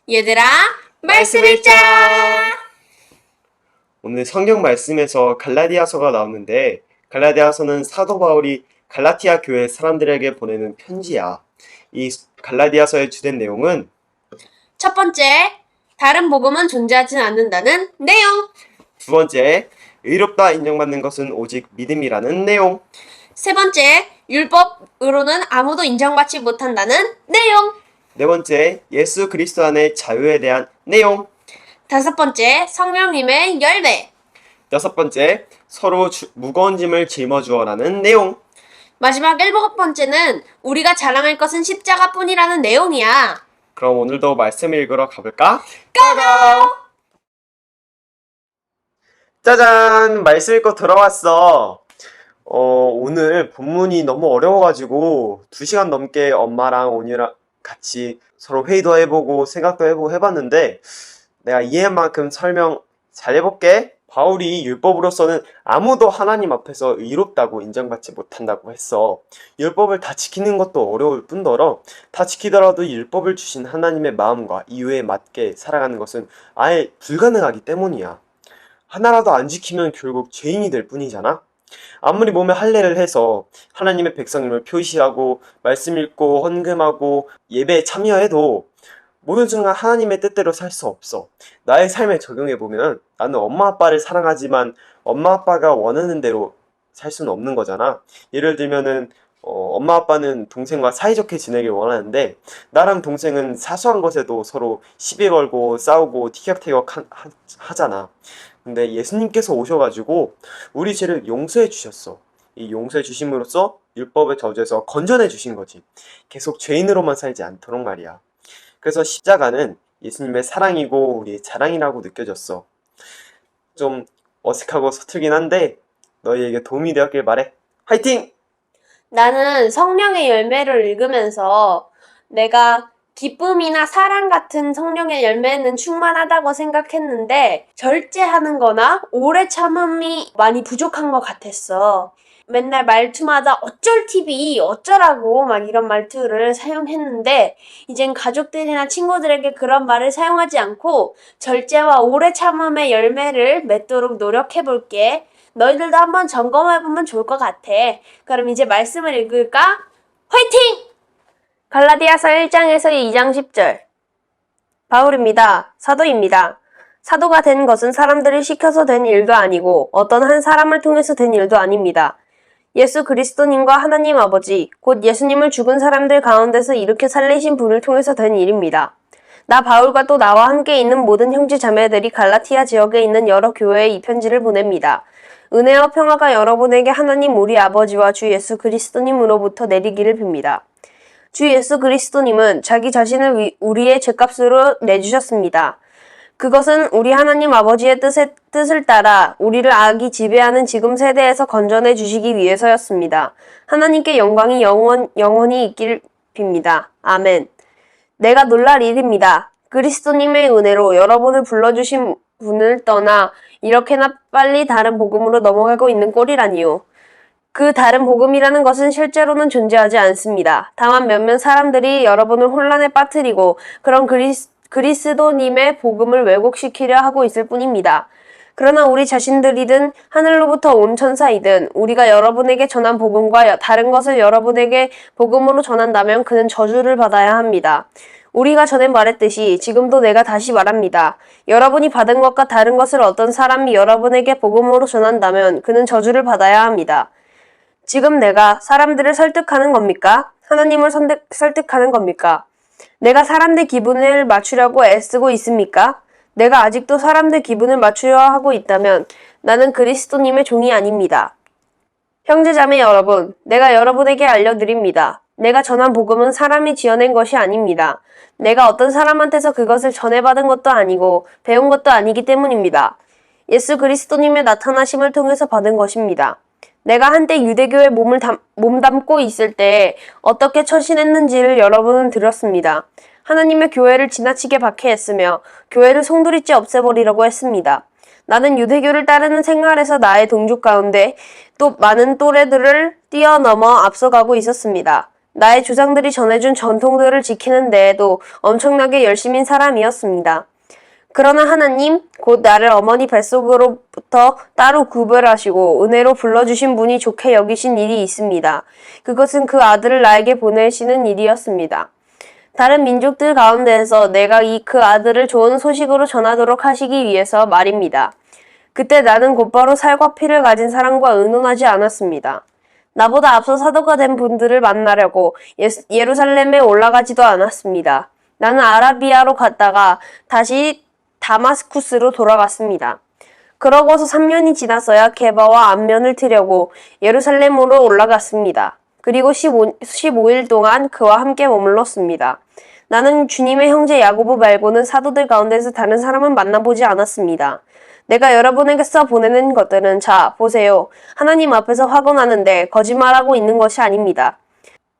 얘들아, 말씀 읽자! 오늘 성경 말씀에서 갈라디아서가 나오는데 갈라디아서는 사도 바울이 갈라티아 교회 사람들에게 보내는 편지야. 이 갈라디아서의 주된 내용은 첫 번째, 다른 복음은 존재하지 않는다는 내용. 두 번째, 의롭다 인정받는 것은 오직 믿음이라는 내용. 세 번째, 율법으로는 아무도 인정받지 못한다는 내용. 네 번째, 예수 그리스도 안의 자유에 대한 내용. 다섯 번째, 성령님의 열매. 여섯 번째, 서로 무거운 짐을 짊어주어라는 내용. 마지막 일곱 번째는 우리가 자랑할 것은 십자가뿐이라는 내용이야. 그럼 오늘도 말씀을 읽으러 가볼까? 고고! 짜잔! 말씀 읽고 돌아왔어. 오늘 본문이 너무 어려워가지고 2시간 넘게 엄마랑 온이랑 같이 서로 회의도 해보고 생각도 해보고 해봤는데 내가 이해한 만큼 설명 잘 해볼게. 바울이 율법으로서는 아무도 하나님 앞에서 의롭다고 인정받지 못한다고 했어. 율법을 다 지키는 것도 어려울 뿐더러 다 지키더라도 율법을 주신 하나님의 마음과 이유에 맞게 살아가는 것은 아예 불가능하기 때문이야. 하나라도 안 지키면 결국 죄인이 될 뿐이잖아. 아무리 몸에 할례를 해서 하나님의 백성임을 표시하고 말씀 읽고 헌금하고 예배에 참여해도 모든 순간 하나님의 뜻대로 살 수 없어. 나의 삶에 적용해보면 나는 엄마 아빠를 사랑하지만 엄마 아빠가 원하는 대로 살 수는 없는 거잖아. 예를 들면은 엄마 아빠는 동생과 사이좋게 지내길 원하는데 나랑 동생은 사소한 것에도 서로 시비 걸고 싸우고 티격태격 하잖아. 근데 예수님께서 오셔가지고 우리 죄를 용서해 주셨어. 이 용서해 주심으로써 율법의 저주에서 건져내 주신 거지. 계속 죄인으로만 살지 않도록 말이야. 그래서 십자가는 예수님의 사랑이고 우리의 자랑이라고 느껴졌어. 좀 어색하고 서툴긴 한데 너희에게 도움이 되었길 바래. 화이팅! 나는 성령의 열매를 읽으면서 내가 기쁨이나 사랑 같은 성령의 열매는 충만하다고 생각했는데 절제하는 거나 오래 참음이 많이 부족한 것 같았어. 맨날 말투마다 어쩔 TV, 어쩌라고 막 이런 말투를 사용했는데 이젠 가족들이나 친구들에게 그런 말을 사용하지 않고 절제와 오래 참음의 열매를 맺도록 노력해볼게. 너희들도 한번 점검해보면 좋을 것 같아. 그럼 이제 말씀을 읽을까? 화이팅! 갈라디아서 1장에서 2장 10절. 바울입니다. 사도입니다. 사도가 된 것은 사람들을 시켜서 된 일도 아니고 어떤 한 사람을 통해서 된 일도 아닙니다. 예수 그리스도님과 하나님 아버지, 곧 예수님을 죽은 사람들 가운데서 일으켜 살리신 분을 통해서 된 일입니다. 나 바울과 또 나와 함께 있는 모든 형제 자매들이 갈라티아 지역에 있는 여러 교회에 이 편지를 보냅니다. 은혜와 평화가 여러분에게 하나님 우리 아버지와 주 예수 그리스도님으로부터 내리기를 빕니다. 주 예수 그리스도님은 자기 자신을 우리의 죄값으로 내주셨습니다. 그것은 우리 하나님 아버지의 뜻을 따라 우리를 악이 지배하는 지금 세대에서 건져내 주시기 위해서였습니다. 하나님께 영광이 영원히 있기를 빕니다. 아멘. 내가 놀랄 일입니다. 그리스도님의 은혜로 여러분을 불러주신 분을 떠나 이렇게나 빨리 다른 복음으로 넘어가고 있는 꼴이라니요. 그 다른 복음이라는 것은 실제로는 존재하지 않습니다. 다만 몇몇 사람들이 여러분을 혼란에 빠뜨리고 그런 그리스도님의 복음을 왜곡시키려 하고 있을 뿐입니다. 그러나 우리 자신들이든 하늘로부터 온 천사이든 우리가 여러분에게 전한 복음과 다른 것을 여러분에게 복음으로 전한다면 그는 저주를 받아야 합니다. 우리가 전에 말했듯이 지금도 내가 다시 말합니다. 여러분이 받은 것과 다른 것을 어떤 사람이 여러분에게 복음으로 전한다면 그는 저주를 받아야 합니다. 지금 내가 사람들을 설득하는 겁니까? 하나님을 설득하는 겁니까? 내가 사람들 기분을 맞추려고 애쓰고 있습니까? 내가 아직도 사람들 기분을 맞추려 하고 있다면 나는 그리스도님의 종이 아닙니다. 형제자매 여러분, 내가 여러분에게 알려드립니다. 내가 전한 복음은 사람이 지어낸 것이 아닙니다. 내가 어떤 사람한테서 그것을 전해받은 것도 아니고 배운 것도 아니기 때문입니다. 예수 그리스도님의 나타나심을 통해서 받은 것입니다. 내가 한때 유대교에 몸담고 있을 때 어떻게 처신했는지를 여러분은 들었습니다. 하나님의 교회를 지나치게 박해했으며 교회를 송두리째 없애버리려고 했습니다. 나는 유대교를 따르는 생활에서 나의 동족 가운데 또 많은 또래들을 뛰어넘어 앞서가고 있었습니다. 나의 조상들이 전해준 전통들을 지키는 데에도 엄청나게 열심인 사람이었습니다. 그러나 하나님, 곧 나를 어머니 뱃속으로부터 따로 구별하시고 은혜로 불러주신 분이 좋게 여기신 일이 있습니다. 그것은 그 아들을 나에게 보내시는 일이었습니다. 다른 민족들 가운데에서 내가 그 아들을 좋은 소식으로 전하도록 하시기 위해서 말입니다. 그때 나는 곧바로 살과 피를 가진 사람과 의논하지 않았습니다. 나보다 앞서 사도가 된 분들을 만나려고 예루살렘에 올라가지도 않았습니다. 나는 아라비아로 갔다가 다시 다마스쿠스로 돌아갔습니다. 그러고서 3년이 지나서야 게바와 안면을 트려고 예루살렘으로 올라갔습니다. 그리고 15일 동안 그와 함께 머물렀습니다. 나는 주님의 형제 야고보 말고는 사도들 가운데서 다른 사람은 만나보지 않았습니다. 내가 여러분에게서 보내는 것들은 자, 보세요. 하나님 앞에서 확언하는데 거짓말하고 있는 것이 아닙니다.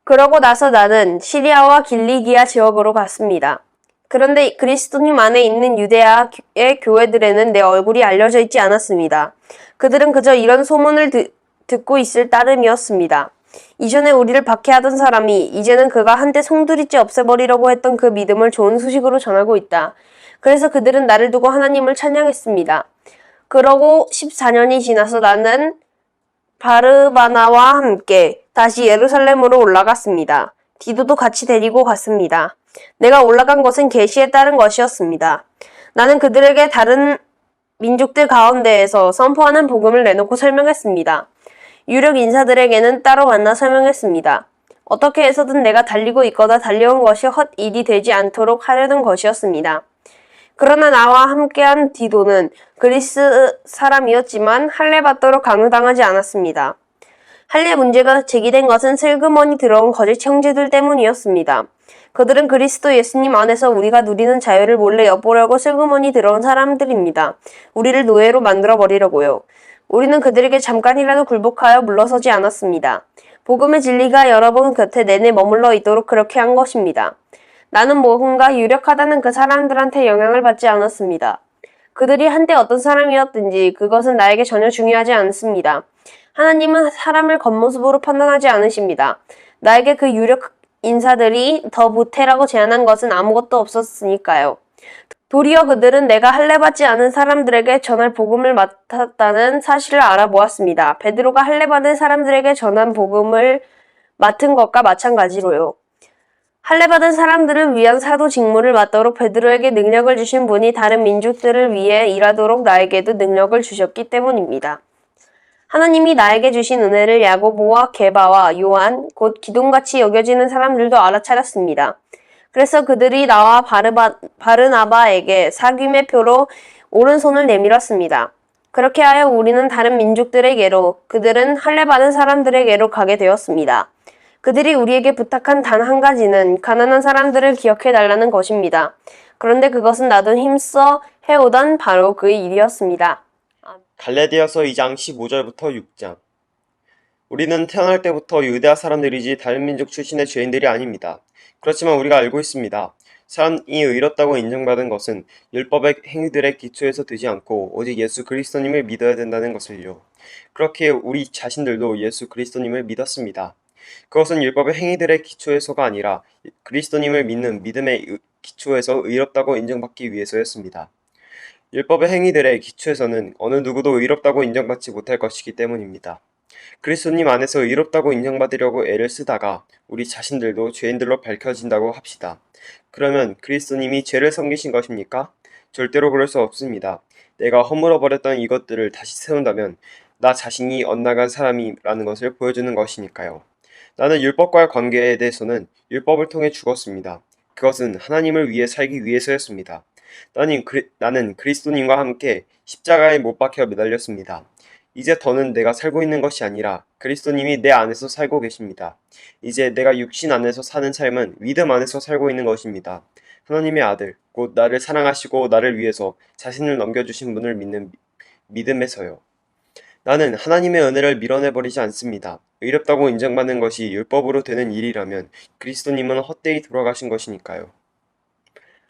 그러고 나서 나는 시리아와 길리기아 지역으로 갔습니다. 그런데 그리스도님 안에 있는 유대아의 교회들에는 내 얼굴이 알려져 있지 않았습니다. 그들은 그저 이런 소문을 듣고 있을 따름이었습니다. 이전에 우리를 박해하던 사람이 이제는 그가 한때 송두리째 없애버리려고 했던 그 믿음을 좋은 소식으로 전하고 있다. 그래서 그들은 나를 두고 하나님을 찬양했습니다. 그러고 14년이 지나서 나는 바르바나와 함께 다시 예루살렘으로 올라갔습니다. 디도도 같이 데리고 갔습니다. 내가 올라간 것은 계시에 따른 것이었습니다. 나는 그들에게 다른 민족들 가운데에서 선포하는 복음을 내놓고 설명했습니다. 유력 인사들에게는 따로 만나 설명했습니다. 어떻게 해서든 내가 달리고 있거나 달려온 것이 헛일이 되지 않도록 하려는 것이었습니다. 그러나 나와 함께한 디도는 그리스 사람이었지만 할례 받도록 강요당하지 않았습니다. 할례 문제가 제기된 것은 슬그머니 들어온 거짓 형제들 때문이었습니다. 그들은 그리스도 예수님 안에서 우리가 누리는 자유를 몰래 엿보려고 슬그머니 들어온 사람들입니다. 우리를 노예로 만들어버리려고요. 우리는 그들에게 잠깐이라도 굴복하여 물러서지 않았습니다. 복음의 진리가 여러분 곁에 내내 머물러 있도록 그렇게 한 것입니다. 나는 뭔가 유력하다는 그 사람들한테 영향을 받지 않았습니다. 그들이 한때 어떤 사람이었든지 그것은 나에게 전혀 중요하지 않습니다. 하나님은 사람을 겉모습으로 판단하지 않으십니다. 나에게 그 유력 인사들이 더 보태라고 제안한 것은 아무것도 없었으니까요. 도리어 그들은 내가 할례받지 않은 사람들에게 전할 복음을 맡았다는 사실을 알아보았습니다. 베드로가 할례받은 사람들에게 전한 복음을 맡은 것과 마찬가지로요. 할례받은 사람들을 위한 사도 직무를 맡도록 베드로에게 능력을 주신 분이 다른 민족들을 위해 일하도록 나에게도 능력을 주셨기 때문입니다. 하나님이 나에게 주신 은혜를 야고보와 게바와 요한, 곧 기둥같이 여겨지는 사람들도 알아차렸습니다. 그래서 그들이 나와 바르나바에게 사귐의 표로 오른손을 내밀었습니다. 그렇게 하여 우리는 다른 민족들에게로, 그들은 할례받은 사람들에게로 가게 되었습니다. 그들이 우리에게 부탁한 단 한 가지는 가난한 사람들을 기억해달라는 것입니다. 그런데 그것은 나도 힘써 해오던 바로 그 일이었습니다. 갈라디아서 2장 15절부터 6장. 우리는 태어날 때부터 유대아 사람들이지 다른 민족 출신의 죄인들이 아닙니다. 그렇지만 우리가 알고 있습니다. 사람이 의롭다고 인정받은 것은 율법의 행위들의 기초에서 되지 않고 오직 예수 그리스도님을 믿어야 된다는 것을요. 그렇게 우리 자신들도 예수 그리스도님을 믿었습니다. 그것은 율법의 행위들의 기초에서가 아니라 그리스도님을 믿는 믿음의 기초에서 의롭다고 인정받기 위해서였습니다. 율법의 행위들의 기초에서는 어느 누구도 의롭다고 인정받지 못할 것이기 때문입니다. 그리스도님 안에서 의롭다고 인정받으려고 애를 쓰다가 우리 자신들도 죄인들로 밝혀진다고 합시다. 그러면 그리스도님이 죄를 섬기신 것입니까? 절대로 그럴 수 없습니다. 내가 허물어버렸던 이것들을 다시 세운다면 나 자신이 엇나간 사람이라는 것을 보여주는 것이니까요. 나는 율법과의 관계에 대해서는 율법을 통해 죽었습니다. 그것은 하나님을 위해 살기 위해서였습니다. 나는 그리스도님과 함께 십자가에 못 박혀 매달렸습니다. 이제 더는 내가 살고 있는 것이 아니라 그리스도님이 내 안에서 살고 계십니다. 이제 내가 육신 안에서 사는 삶은 믿음 안에서 살고 있는 것입니다. 하나님의 아들, 곧 나를 사랑하시고 나를 위해서 자신을 넘겨주신 분을 믿는 믿음에서요. 나는 하나님의 은혜를 밀어내버리지 않습니다. 의롭다고 인정받는 것이 율법으로 되는 일이라면 그리스도님은 헛되이 돌아가신 것이니까요.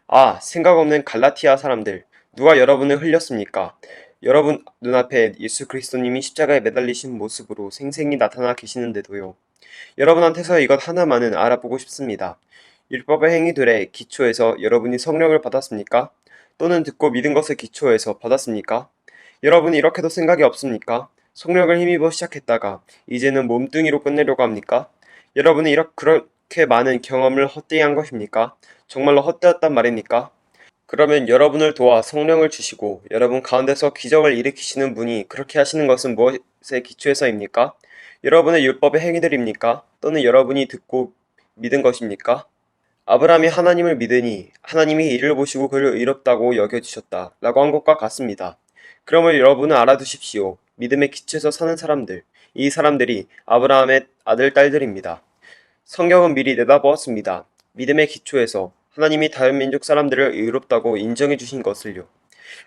아, 생각 없는 갈라티아 사람들, 누가 여러분을 흘렸습니까? 여러분 눈앞에 예수 그리스도님이 십자가에 매달리신 모습으로 생생히 나타나 계시는데도요. 여러분한테서 이것 하나만은 알아보고 싶습니다. 율법의 행위들의 기초에서 여러분이 성령을 받았습니까? 또는 듣고 믿은 것의 기초에서 받았습니까? 여러분이 이렇게도 생각이 없습니까? 성령을 힘입어 시작했다가 이제는 몸뚱이로 끝내려고 합니까? 여러분이 그렇게 많은 경험을 헛되이 한 것입니까? 정말로 헛되었단 말입니까? 그러면 여러분을 도와 성령을 주시고 여러분 가운데서 기적을 일으키시는 분이 그렇게 하시는 것은 무엇의 기초에서입니까? 여러분의 율법의 행위들입니까? 또는 여러분이 듣고 믿은 것입니까? 아브라함이 하나님을 믿으니 하나님이 이를 보시고 그를 의롭다고 여겨주셨다 라고 한 것과 같습니다. 그러면 여러분은 알아두십시오. 믿음의 기초에서 사는 사람들, 이 사람들이 아브라함의 아들, 딸들입니다. 성경은 미리 내다보았습니다. 믿음의 기초에서 하나님이 다른 민족 사람들을 의롭다고 인정해 주신 것을요.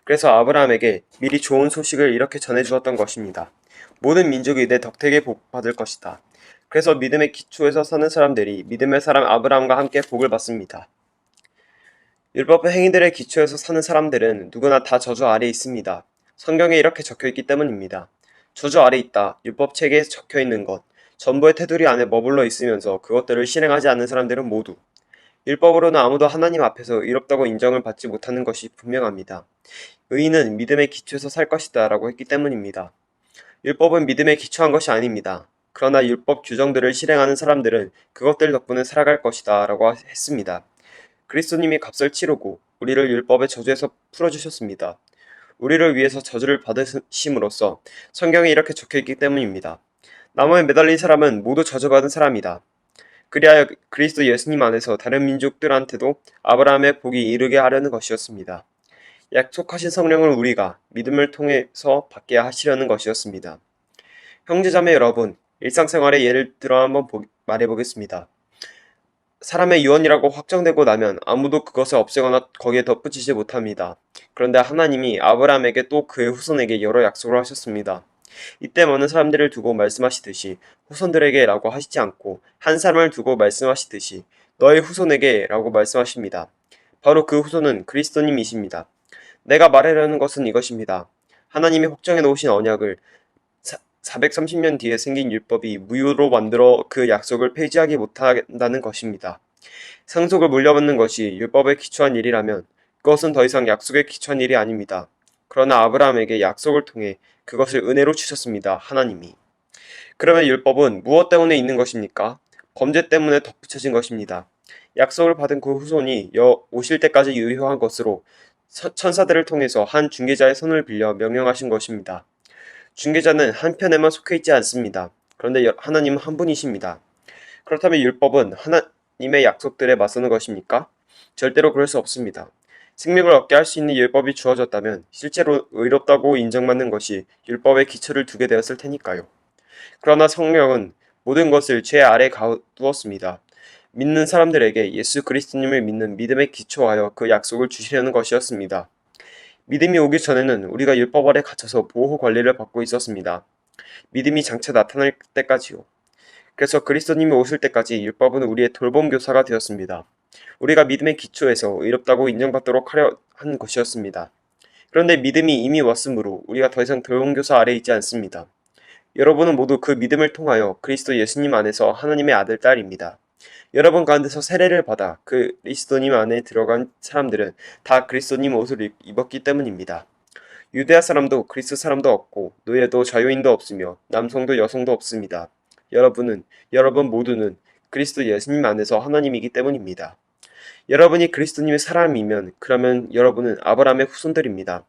그래서 아브라함에게 미리 좋은 소식을 이렇게 전해 주었던 것입니다. 모든 민족이 내 덕택에 복 받을 것이다. 그래서 믿음의 기초에서 사는 사람들이 믿음의 사람 아브라함과 함께 복을 받습니다. 율법의 행위들의 기초에서 사는 사람들은 누구나 다 저주 아래에 있습니다. 성경에 이렇게 적혀 있기 때문입니다. 저주 아래 있다. 율법 체계에 적혀 있는 것. 전부의 테두리 안에 머물러 있으면서 그것들을 실행하지 않는 사람들은 모두 율법으로는 아무도 하나님 앞에서 의롭다고 인정을 받지 못하는 것이 분명합니다. 의인은 믿음의 기초에서 살 것이다 라고 했기 때문입니다. 율법은 믿음에 기초한 것이 아닙니다. 그러나 율법 규정들을 실행하는 사람들은 그것들 덕분에 살아갈 것이다 라고 했습니다. 그리스도님이 값을 치르고 우리를 율법의 저주에서 풀어주셨습니다. 우리를 위해서 저주를 받으심으로써 성경에 이렇게 적혀있기 때문입니다. 나무에 매달린 사람은 모두 저주받은 사람이다. 그리하여 그리스도 예수님 안에서 다른 민족들한테도 아브라함의 복이 이르게 하려는 것이었습니다. 약속하신 성령을 우리가 믿음을 통해서 받게 하시려는 것이었습니다. 형제자매 여러분, 일상생활의 예를 들어 한번 말해보겠습니다. 사람의 유언이라고 확정되고 나면 아무도 그것을 없애거나 거기에 덧붙이지 못합니다. 그런데 하나님이 아브라함에게 또 그의 후손에게 여러 약속을 하셨습니다. 이때 많은 사람들을 두고 말씀하시듯이 후손들에게 라고 하시지 않고 한 사람을 두고 말씀하시듯이 너의 후손에게 라고 말씀하십니다. 바로 그 후손은 그리스도님이십니다. 내가 말하려는 것은 이것입니다. 하나님이 확정해 놓으신 언약을 430년 뒤에 생긴 율법이 무효로 만들어 그 약속을 폐지하지 못한다는 것입니다. 상속을 물려받는 것이 율법에 기초한 일이라면 그것은 더 이상 약속에 기초한 일이 아닙니다. 그러나 아브라함에게 약속을 통해 그것을 은혜로 주셨습니다. 하나님이. 그러면 율법은 무엇 때문에 있는 것입니까? 범죄 때문에 덧붙여진 것입니다. 약속을 받은 그 후손이 오실 때까지 유효한 것으로 천사들을 통해서 한 중개자의 손을 빌려 명령하신 것입니다. 중개자는 한편에만 속해 있지 않습니다. 그런데 하나님은 한 분이십니다. 그렇다면 율법은 하나님의 약속들에 맞서는 것입니까? 절대로 그럴 수 없습니다. 생명을 얻게 할 수 있는 율법이 주어졌다면 실제로 의롭다고 인정받는 것이 율법의 기초를 두게 되었을 테니까요. 그러나 성령은 모든 것을 죄 아래 가두었습니다. 믿는 사람들에게 예수 그리스도님을 믿는 믿음에 기초하여 그 약속을 주시려는 것이었습니다. 믿음이 오기 전에는 우리가 율법 아래 갇혀서 보호 관리를 받고 있었습니다. 믿음이 장차 나타날 때까지요. 그래서 그리스도님이 오실 때까지 율법은 우리의 돌봄 교사가 되었습니다. 우리가 믿음의 기초에서 의롭다고 인정받도록 하려 한 것이었습니다. 그런데 믿음이 이미 왔으므로 우리가 더 이상 돌봄 교사 아래 있지 않습니다. 여러분은 모두 그 믿음을 통하여 그리스도 예수님 안에서 하나님의 아들, 딸입니다. 여러분 가운데서 세례를 받아 그리스도님 안에 들어간 사람들은 다 그리스도님 옷을 입었기 때문입니다. 유대아 사람도 그리스 사람도 없고 노예도 자유인도 없으며 남성도 여성도 없습니다. 여러분 모두는 그리스도 예수님 안에서 하나님이기 때문입니다. 여러분이 그리스도님의 사람이면 그러면 여러분은 아브라함의 후손들입니다.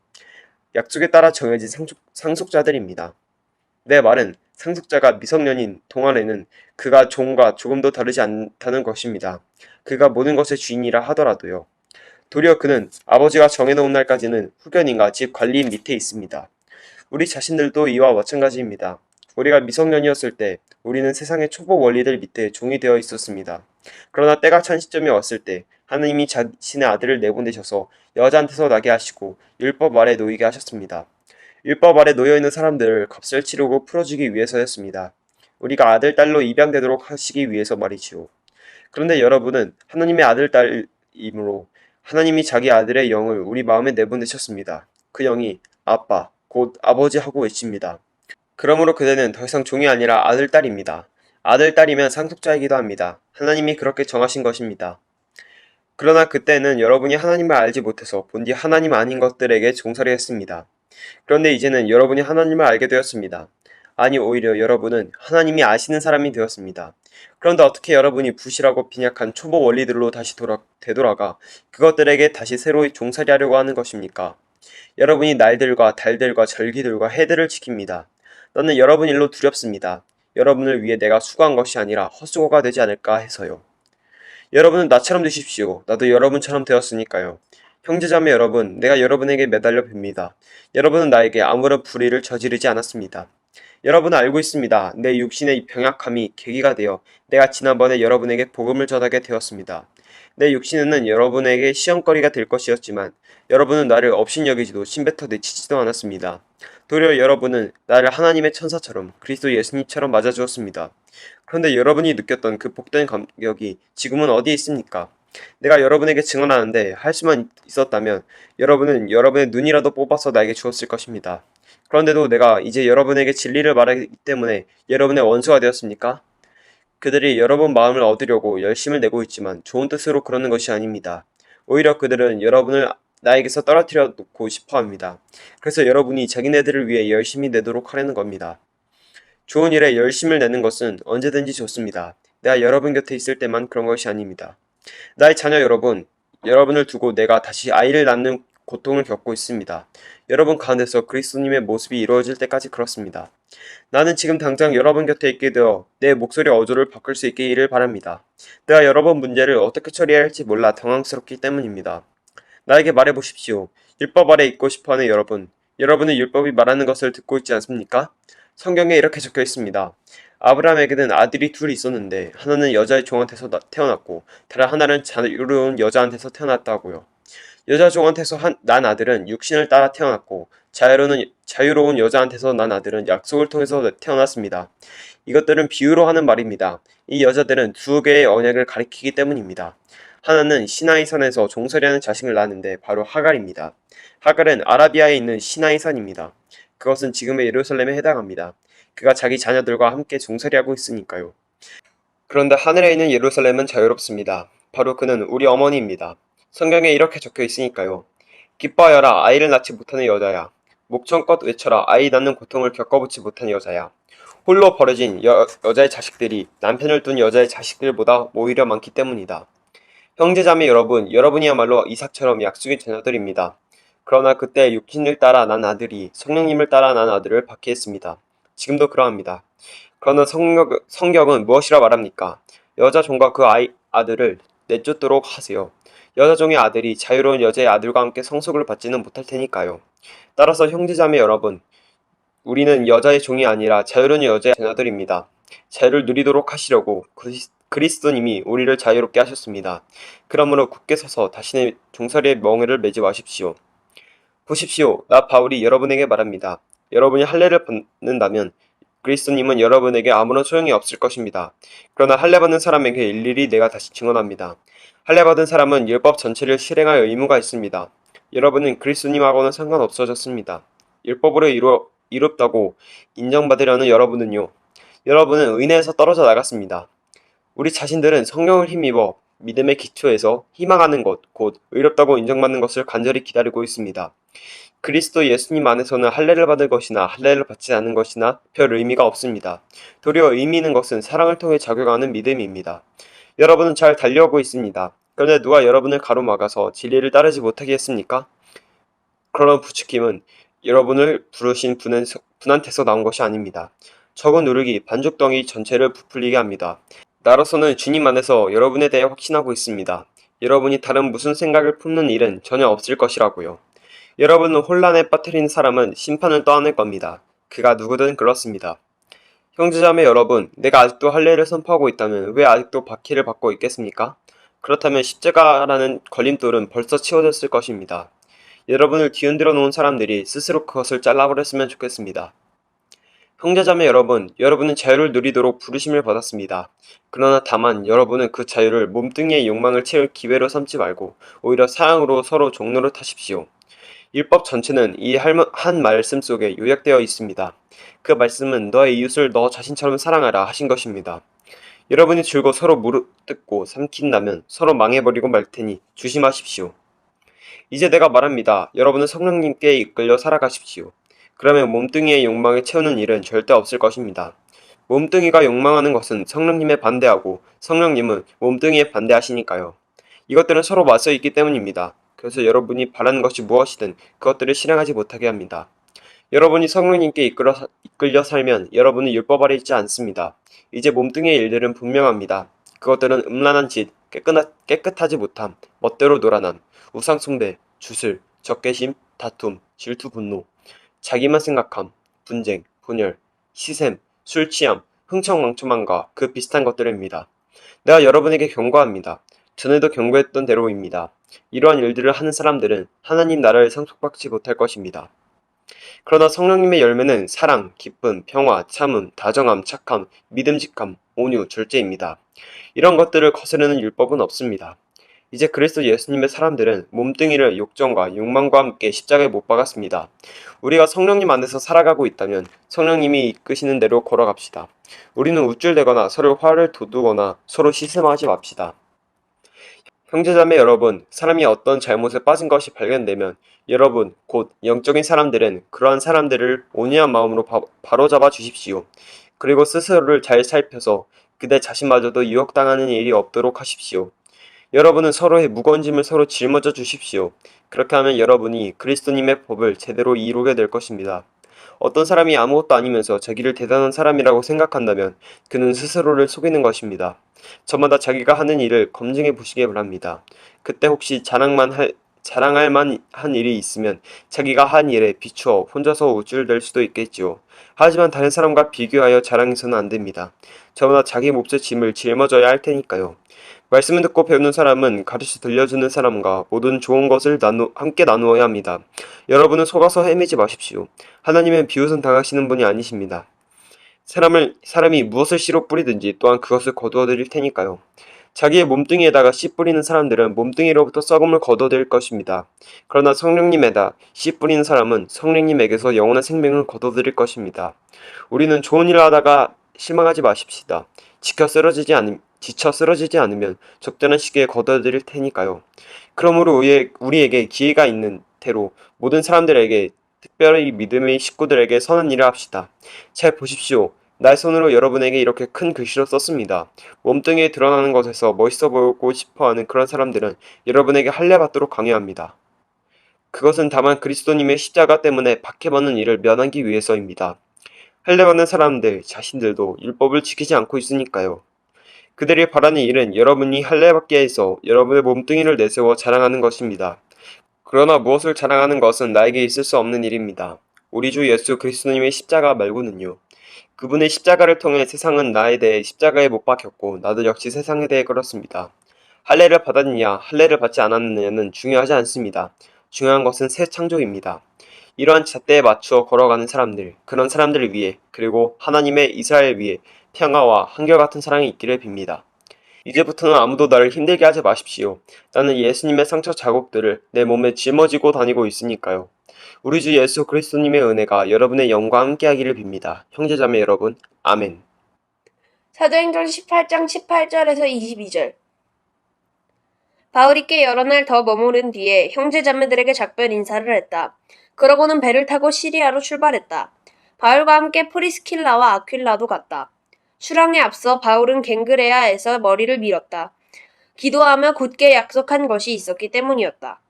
약속에 따라 정해진 상속자들입니다. 내 말은 상속자가 미성년인 동안에는 그가 종과 조금도 다르지 않다는 것입니다. 그가 모든 것의 주인이라 하더라도요. 도리어 그는 아버지가 정해놓은 날까지는 후견인과 집 관리인 밑에 있습니다. 우리 자신들도 이와 마찬가지입니다. 우리가 미성년이었을 때 우리는 세상의 초보 원리들 밑에 종이 되어 있었습니다. 그러나 때가 찬 시점이 왔을 때 하나님이 자신의 아들을 내보내셔서 여자한테서 나게 하시고 율법 아래 놓이게 하셨습니다. 율법 아래 놓여있는 사람들을 값을 치르고 풀어주기 위해서였습니다. 우리가 아들, 딸로 입양되도록 하시기 위해서 말이지요. 그런데 여러분은 하나님의 아들, 딸이므로 하나님이 자기 아들의 영을 우리 마음에 내보내셨습니다. 그 영이 아빠, 곧 아버지 하고 외칩니다. 그러므로 그대는 더 이상 종이 아니라 아들, 딸입니다. 아들, 딸이면 상속자이기도 합니다. 하나님이 그렇게 정하신 것입니다. 그러나 그때는 여러분이 하나님을 알지 못해서 본디 하나님 아닌 것들에게 종살이 했습니다. 그런데 이제는 여러분이 하나님을 알게 되었습니다. 아니, 오히려 여러분은 하나님이 아시는 사람이 되었습니다. 그런데 어떻게 여러분이 부실하고 빈약한 초보 원리들로 다시 되돌아가 그것들에게 다시 새로 종살이 하려고 하는 것입니까? 여러분이 날들과 달들과 절기들과 해들을 지킵니다. 나는 여러분 일로 두렵습니다. 여러분을 위해 내가 수고한 것이 아니라 헛수고가 되지 않을까 해서요. 여러분은 나처럼 되십시오. 나도 여러분처럼 되었으니까요. 형제자매 여러분, 내가 여러분에게 매달려 뵙니다. 여러분은 나에게 아무런 불의를 저지르지 않았습니다. 여러분은 알고 있습니다. 내 육신의 병약함이 계기가 되어 내가 지난번에 여러분에게 복음을 전하게 되었습니다. 내 육신은 여러분에게 시험거리가 될 것이었지만 여러분은 나를 업신여기지도 침뱉어 내치지도 않았습니다. 도리어 여러분은 나를 하나님의 천사처럼 그리스도 예수님처럼 맞아주었습니다. 그런데 여러분이 느꼈던 그 복된 감격이 지금은 어디에 있습니까? 내가 여러분에게 증언하는데 할 수만 있었다면 여러분은 여러분의 눈이라도 뽑아서 나에게 주었을 것입니다. 그런데도 내가 이제 여러분에게 진리를 말하기 때문에 여러분의 원수가 되었습니까? 그들이 여러분 마음을 얻으려고 열심을 내고 있지만 좋은 뜻으로 그러는 것이 아닙니다. 오히려 그들은 여러분을 나에게서 떨어뜨려 놓고 싶어 합니다. 그래서 여러분이 자기네들을 위해 열심히 내도록 하려는 겁니다. 좋은 일에 열심을 내는 것은 언제든지 좋습니다. 내가 여러분 곁에 있을 때만 그런 것이 아닙니다. 나의 자녀 여러분, 여러분을 두고 내가 다시 아이를 낳는 고통을 겪고 있습니다. 여러분 가운데서 그리스도님의 모습이 이루어질 때까지 그렇습니다. 나는 지금 당장 여러분 곁에 있게 되어 내 목소리 어조를 바꿀 수 있기를 바랍니다. 내가 여러분 문제를 어떻게 처리해야 할지 몰라 당황스럽기 때문입니다. 나에게 말해보십시오. 율법 아래 있고 싶어하는 여러분, 여러분은 율법이 말하는 것을 듣고 있지 않습니까? 성경에 이렇게 적혀 있습니다. 아브라함에게는 아들이 둘이 있었는데 하나는 여자의 종한테서 태어났고 다른 하나는 자유로운 여자한테서 태어났다고요. 여자 종한테서 난 아들은 육신을 따라 태어났고 자유로운 여자한테서 난 아들은 약속을 통해서 태어났습니다. 이것들은 비유로 하는 말입니다. 이 여자들은 두 개의 언약을 가리키기 때문입니다. 하나는 시나이산에서 종살이하는 자식을 낳았는데 바로 하갈입니다. 하갈은 아라비아에 있는 시나이산입니다. 그것은 지금의 예루살렘에 해당합니다. 그가 자기 자녀들과 함께 종살이하고 있으니까요. 그런데 하늘에 있는 예루살렘은 자유롭습니다. 바로 그는 우리 어머니입니다. 성경에 이렇게 적혀 있으니까요. 기뻐하여라 아이를 낳지 못하는 여자야. 목청껏 외쳐라 아이 낳는 고통을 겪어보지 못한 여자야. 홀로 버려진 여자의 자식들이 남편을 둔 여자의 자식들보다 오히려 많기 때문이다. 형제자매 여러분, 여러분이야말로 이삭처럼 약속의 자녀들입니다. 그러나 그때 육신을 따라 난 아들이 성령님을 따라 난 아들을 받게 했습니다. 지금도 그러합니다. 그러나 성경은 무엇이라 말합니까? 여자 종과 그 아들을 내쫓도록 하세요. 여자 종의 아들이 자유로운 여자의 아들과 함께 성속을 받지는 못할 테니까요. 따라서 형제자매 여러분, 우리는 여자의 종이 아니라 자유로운 여자의 자녀들입니다. 자유를 누리도록 하시려고 그리스도님이 우리를 자유롭게 하셨습니다. 그러므로 굳게 서서 자신의 종살이의 멍에를 매지 마십시오. 보십시오. 나 바울이 여러분에게 말합니다. 여러분이 할례를 받는다면 그리스도님은 여러분에게 아무런 소용이 없을 것입니다. 그러나 할례 받는 사람에게 일일이 내가 다시 증언합니다. 할례 받은 사람은 율법 전체를 실행할 의무가 있습니다. 여러분은 그리스도님하고는 상관없어졌습니다. 율법으로 이롭다고 인정받으려는 여러분은요. 여러분은 은혜에서 떨어져 나갔습니다. 우리 자신들은 성령을 힘입어 믿음의 기초에서 희망하는 것, 곧 의롭다고 인정받는 것을 간절히 기다리고 있습니다. 그리스도 예수님 안에서는 할례를 받을 것이나 할례를 받지 않는 것이나 별 의미가 없습니다. 도리어 의미 있는 것은 사랑을 통해 작용하는 믿음입니다. 여러분은 잘 달려오고 있습니다. 그런데 누가 여러분을 가로막아서 진리를 따르지 못하게 했습니까? 그런 부추김은 여러분을 부르신 분한테서 나온 것이 아닙니다. 적은 누르기 반죽덩이 전체를 부풀리게 합니다. 나로서는 주님 안에서 여러분에 대해 확신하고 있습니다. 여러분이 다른 무슨 생각을 품는 일은 전혀 없을 것이라고요. 여러분을 혼란에 빠뜨린 사람은 심판을 떠안을 겁니다. 그가 누구든 그렇습니다. 형제자매 여러분, 내가 아직도 할례를 선포하고 있다면 왜 아직도 박해를 받고 있겠습니까? 그렇다면 십자가라는 걸림돌은 벌써 치워졌을 것입니다. 여러분을 뒤흔들어 놓은 사람들이 스스로 그것을 잘라버렸으면 좋겠습니다. 형제자매 여러분, 여러분은 자유를 누리도록 부르심을 받았습니다. 그러나 다만 여러분은 그 자유를 몸뚱이의 욕망을 채울 기회로 삼지 말고 오히려 사랑으로 서로 종로를 타십시오. 율법 전체는 이 한 말씀 속에 요약되어 있습니다. 그 말씀은 너의 이웃을 너 자신처럼 사랑하라 하신 것입니다. 여러분이 줄곧 서로 무릎 뜯고 삼킨다면 서로 망해버리고 말 테니 조심하십시오. 이제 내가 말합니다. 여러분은 성령님께 이끌려 살아가십시오. 그러면 몸뚱이의 욕망을 채우는 일은 절대 없을 것입니다. 몸뚱이가 욕망하는 것은 성령님에 반대하고 성령님은 몸뚱이에 반대하시니까요. 이것들은 서로 맞서 있기 때문입니다. 그래서 여러분이 바라는 것이 무엇이든 그것들을 실행하지 못하게 합니다. 여러분이 성령님께 이끌려 살면 여러분은 율법 아래 있지 않습니다. 이제 몸뚱이의 일들은 분명합니다. 그것들은 음란한 짓, 깨끗하지 못함, 멋대로 놀아남, 우상 숭배, 주술, 적개심, 다툼, 질투, 분노, 자기만 생각함, 분쟁, 분열, 시샘, 술 취함, 흥청망청함과 그 비슷한 것들입니다. 내가 여러분에게 경고합니다. 전에도 경고했던 대로입니다. 이러한 일들을 하는 사람들은 하나님 나라를 상속받지 못할 것입니다. 그러나 성령님의 열매는 사랑, 기쁨, 평화, 참음, 다정함, 착함, 믿음직함, 온유, 절제입니다. 이런 것들을 거스르는 율법은 없습니다. 이제 그리스도 예수님의 사람들은 몸뚱이를 욕정과 욕망과 함께 십자가에 못 박았습니다. 우리가 성령님 안에서 살아가고 있다면 성령님이 이끄시는 대로 걸어갑시다. 우리는 우쭐대거나 서로 화를 돋우거나 서로 시샘하지 맙시다. 형제자매 여러분, 사람이 어떤 잘못에 빠진 것이 발견되면 여러분, 곧 영적인 사람들은 그러한 사람들을 온유한 마음으로 바로잡아 주십시오. 그리고 스스로를 잘 살펴서 그대 자신마저도 유혹당하는 일이 없도록 하십시오. 여러분은 서로의 무거운 짐을 서로 짊어져 주십시오. 그렇게 하면 여러분이 그리스도님의 법을 제대로 이루게 될 것입니다. 어떤 사람이 아무것도 아니면서 자기를 대단한 사람이라고 생각한다면 그는 스스로를 속이는 것입니다. 저마다 자기가 하는 일을 검증해 보시기 바랍니다. 그때 혹시 자랑할 만한 일이 있으면 자기가 한 일에 비추어 혼자서 우쭐댈 수도 있겠지요. 하지만 다른 사람과 비교하여 자랑해서는 안 됩니다. 저마다 자기 몫의 짐을 짊어져야 할 테니까요. 말씀을 듣고 배우는 사람은 가르쳐 들려주는 사람과 모든 좋은 것을 함께 나누어야 합니다. 여러분은 속아서 헤매지 마십시오. 하나님은 비웃음 당하시는 분이 아니십니다. 사람이 무엇을 씨로 뿌리든지 또한 그것을 거두어 드릴 테니까요. 자기의 몸뚱이에다가 씨 뿌리는 사람들은 몸뚱이로부터 썩음을 거둬들일 것입니다. 그러나 성령님에다 씨 뿌리는 사람은 성령님에게서 영원한 생명을 거둬들일 것입니다. 우리는 좋은 일을 하다가 실망하지 마십시다. 지쳐 쓰러지지 않으면 적절한 시기에 거둬들일 테니까요. 그러므로 우리에게 기회가 있는 대로 모든 사람들에게 특별히 믿음의 식구들에게 선한 일을 합시다. 잘 보십시오. 나의 손으로 여러분에게 이렇게 큰 글씨로 썼습니다. 몸뚱이에 드러나는 것에서 멋있어 보이고 싶어하는 그런 사람들은 여러분에게 할례받도록 강요합니다. 그것은 다만 그리스도님의 십자가 때문에 박해받는 일을 면하기 위해서입니다. 할례받는 사람들 자신들도 율법을 지키지 않고 있으니까요. 그들이 바라는 일은 여러분이 할례받게 해서 여러분의 몸뚱이를 내세워 자랑하는 것입니다. 그러나 무엇을 자랑하는 것은 나에게 있을 수 없는 일입니다. 우리 주 예수 그리스도님의 십자가 말고는요. 그분의 십자가를 통해 세상은 나에 대해 십자가에 못 박혔고 나도 역시 세상에 대해 그렇습니다. 할례를 받았느냐 할례를 받지 않았느냐는 중요하지 않습니다. 중요한 것은 새 창조입니다. 이러한 잣대에 맞추어 걸어가는 사람들, 그런 사람들을 위해 그리고 하나님의 이스라엘 위해 평화와 한결같은 사랑이 있기를 빕니다. 이제부터는 아무도 나를 힘들게 하지 마십시오. 나는 예수님의 상처 자국들을 내 몸에 짊어지고 다니고 있으니까요. 우리 주 예수 그리스도님의 은혜가 여러분의 영과 함께하기를 빕니다. 형제자매 여러분, 아멘. 사도행전 18장 18절에서 22절. 바울이 꽤 여러 날 더 머무른 뒤에 형제자매들에게 작별 인사를 했다. 그러고는 배를 타고 시리아로 출발했다. 바울과 함께 프리스킬라와 아퀼라도 갔다. 출항에 앞서 바울은 갱그레아에서 머리를 밀었다. 기도하며 굳게 약속한 것이 있었기 때문이었다.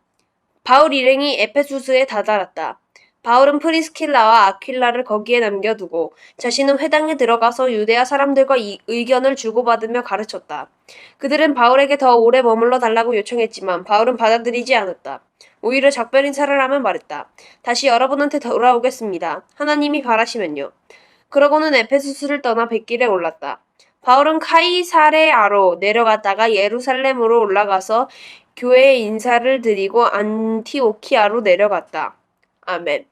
바울 일행이 에페수스에 다다랐다. 바울은 프리스킬라와 아퀼라를 거기에 남겨두고 자신은 회당에 들어가서 유대아 사람들과 의견을 주고받으며 가르쳤다. 그들은 바울에게 더 오래 머물러 달라고 요청했지만 바울은 받아들이지 않았다. 오히려 작별 인사를 하며 말했다. 다시 여러분한테 돌아오겠습니다. 하나님이 바라시면요. 그러고는 에페수스를 떠나 뱃길에 올랐다. 바울은 카이사레아로 내려갔다가 예루살렘으로 올라가서 교회에 인사를 드리고 안티오키아로 내려갔다. 아멘.